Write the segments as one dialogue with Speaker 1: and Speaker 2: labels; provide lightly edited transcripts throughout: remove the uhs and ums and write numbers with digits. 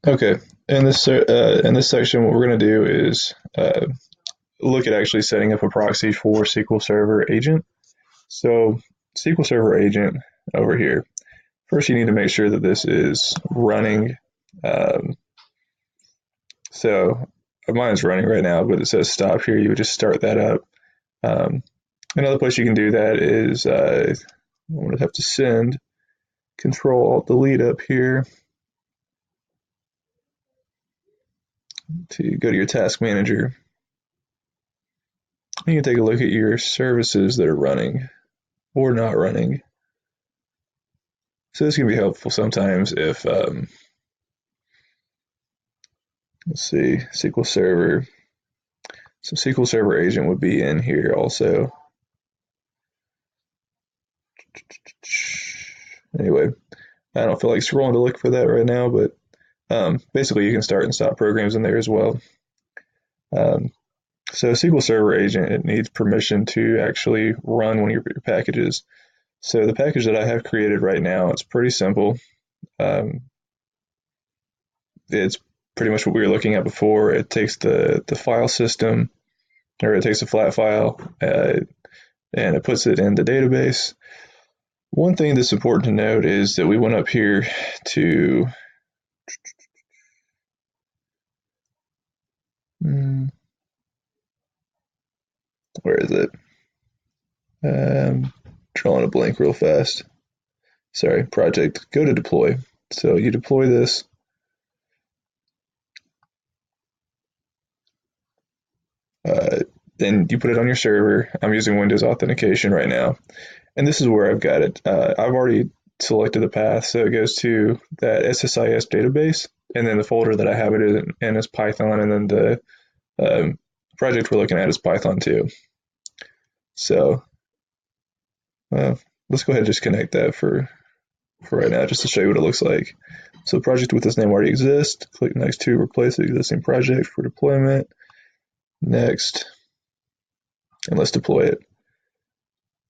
Speaker 1: Okay, in this section, what we're going to do is look at actually setting up a proxy for SQL Server Agent. So SQL Server Agent over here. First, you need to make sure that this is running. Um, so mine's running right now, but it says stop here. You would just start that up. Um, Another place you can do that is I'm going to have to send Control Alt Delete up here to go to your task manager. You can take a look at your services that are running or not running. So this can be helpful sometimes if, let's see, SQL Server. So SQL Server Agent would be in here also. Anyway, I don't feel like scrolling to look for that right now, but basically you can start and stop programs in there as well. Um, so SQL Server Agent, it needs permission to actually run one of your packages. So the package that I have created right now, it's pretty simple. Um, it's pretty much what we were looking at before. It takes the file system, or it takes a flat file, and it puts it in the database. One thing that's important to note is that we went up here to where is it? Drawing a blank real fast. Sorry, project. Go to deploy. So you deploy this. Uh, then you put it on your server. I'm using Windows authentication right now. And this is where I've got it. I've already selected the path, so it goes to that SSIS database, and then the folder that I have it in is Python, and then the project we're looking at is Python too. So let's go ahead and just connect that for right now, just to show you what it looks like. So the project with this name already exists. Click next to replace the existing project for deployment. Next, and let's deploy it.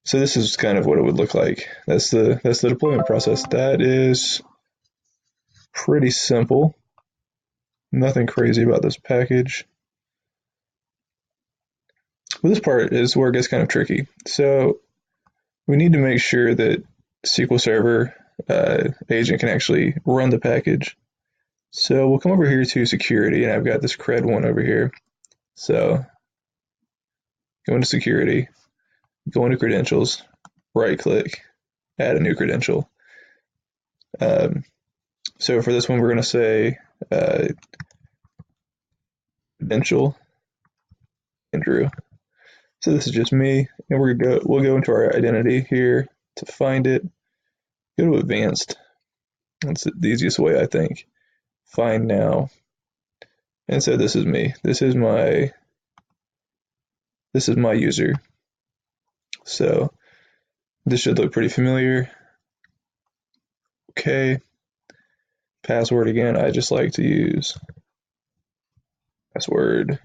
Speaker 1: So this is kind of what it would look like. That's the deployment process. That is pretty simple. Nothing crazy about this package. But this part is where it gets kind of tricky. So we need to make sure that SQL Server agent can actually run the package. So we'll come over here to security, and I've got this cred one over here. So go into security, go into credentials, right click, add a new credential. Um, so for this one, we're going to say credential Andrew. So this is just me, and we'll go into our identity here to find it. Go to advanced. That's the easiest way, I think. Find now, and so this is me. This is my user. So this should look pretty familiar. Okay. Password again. I just like to use password.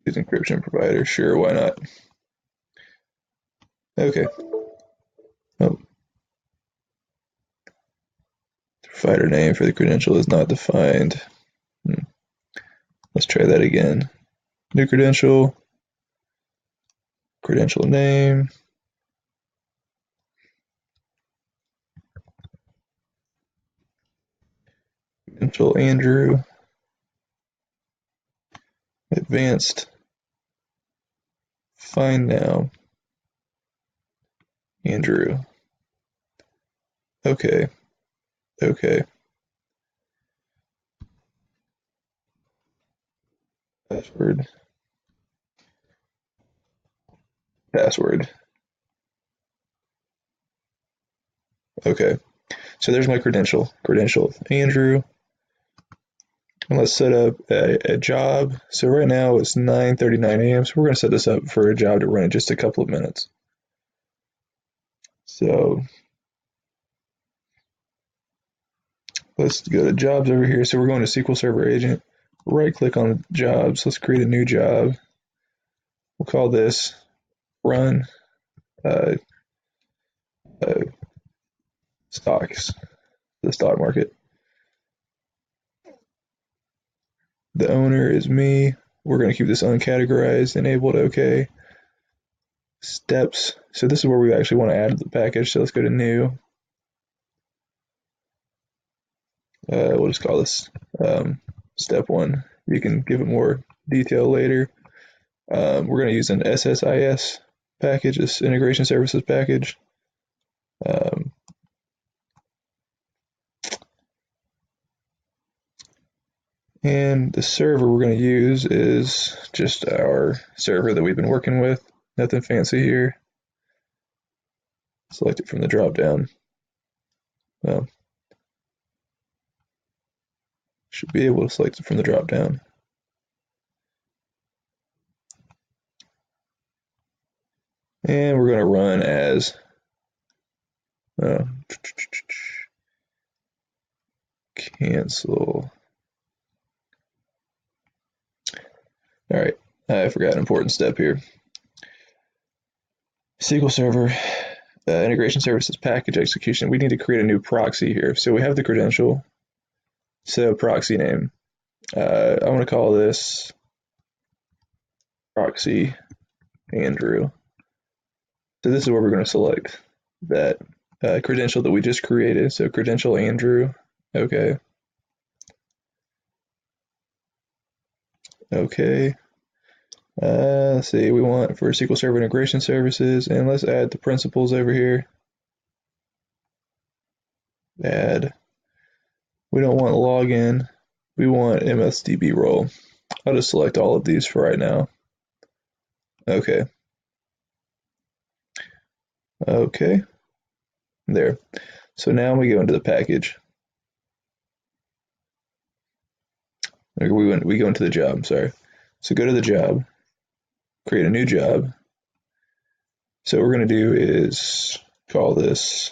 Speaker 1: Use encryption provider. Sure, why not? Okay. Oh, provider name for the credential is not defined. Let's try that again. New credential. Credential name. Credential Andrew. Advanced. Find now. Andrew. Okay. Okay. Password. Password. Okay. So there's my credential. Credential Andrew. And let's set up a job. So right now it's 9:39 a.m. So we're going to set this up for a job to run in just a couple of minutes. So let's go to jobs over here. So we're going to SQL Server Agent. Right click on jobs. Let's create a new job. We'll call this run uh, uh, stocks, the stock market. The owner is me. We're going to keep this uncategorized, enabled, okay. Steps. So this is where we actually want to add the package. So let's go to new. We'll just call this step 1. You can give it more detail later. We're going to use an SSIS package, this integration services package. And the server we're going to use is just our server that we've been working with. Nothing fancy here. Select it from the drop down. Well, should be able to select it from the drop down. And we're going to run as cancel. All right, I forgot an important step here. SQL Server integration services package execution. We need to create a new proxy here. So we have the credential. So proxy name. I want to call this Proxy Andrew. So this is where we're going to select that credential that we just created. So Credential Andrew. Okay. Okay. Let's see, we want for SQL Server integration services, and let's add the principals over here. Add. We don't want login. We want MSDB role. I'll just select all of these for right now. Okay. Okay. There. So now we go into the package. We go into the job, sorry. So go to the job, create a new job. So what we're going to do is call this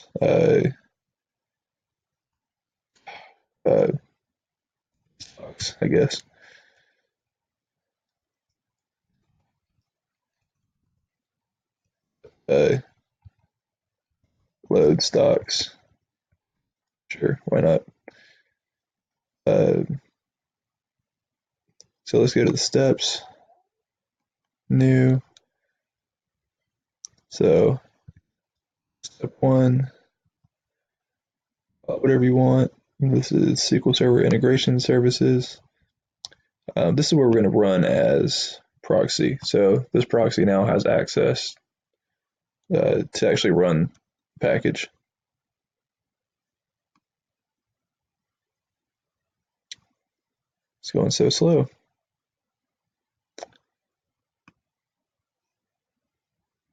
Speaker 1: stocks, I guess. Load stocks. Sure, why not? So let's go to the steps. New. So step 1, whatever you want. This is SQL Server integration services. This is where we're going to run as proxy. So this proxy now has access to actually run the package. It's going so slow.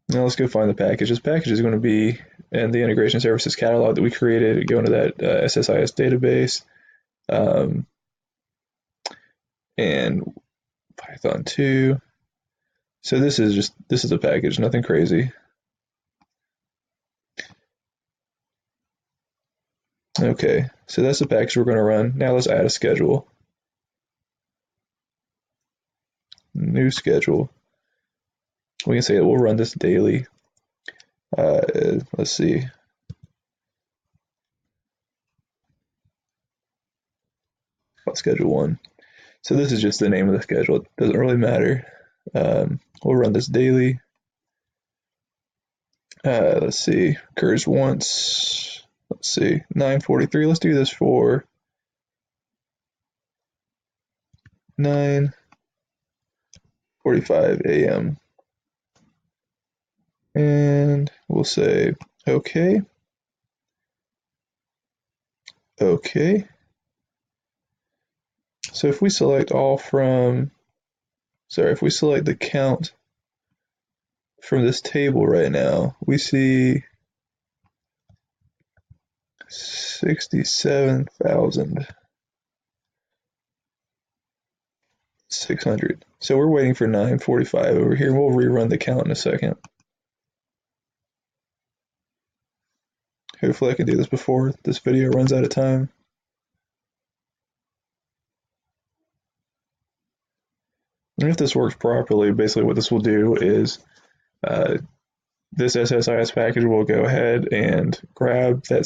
Speaker 1: Now let's go find the package. This package is going to be in the integration services catalog that we created. Go into that SSIS database and Python 2. So this is a package, nothing crazy. Okay, so that's the package we're going to run. Now let's add a schedule. New schedule. We can say that we'll run this daily. Let's see. Schedule 1. So this is just the name of the schedule. It doesn't really matter. We'll run this daily. Let's see. Occurs once. Let's see. 9:43. Let's do this for 9:45 a.m. And we'll say okay. Okay. So if we select if we select the count from this table right now, we see 67,600. So we're waiting for 9:45 over here. We'll rerun the count in a second. Hopefully I can do this before this video runs out of time. And if this works properly, basically what this will do is this SSIS package will go ahead and grab that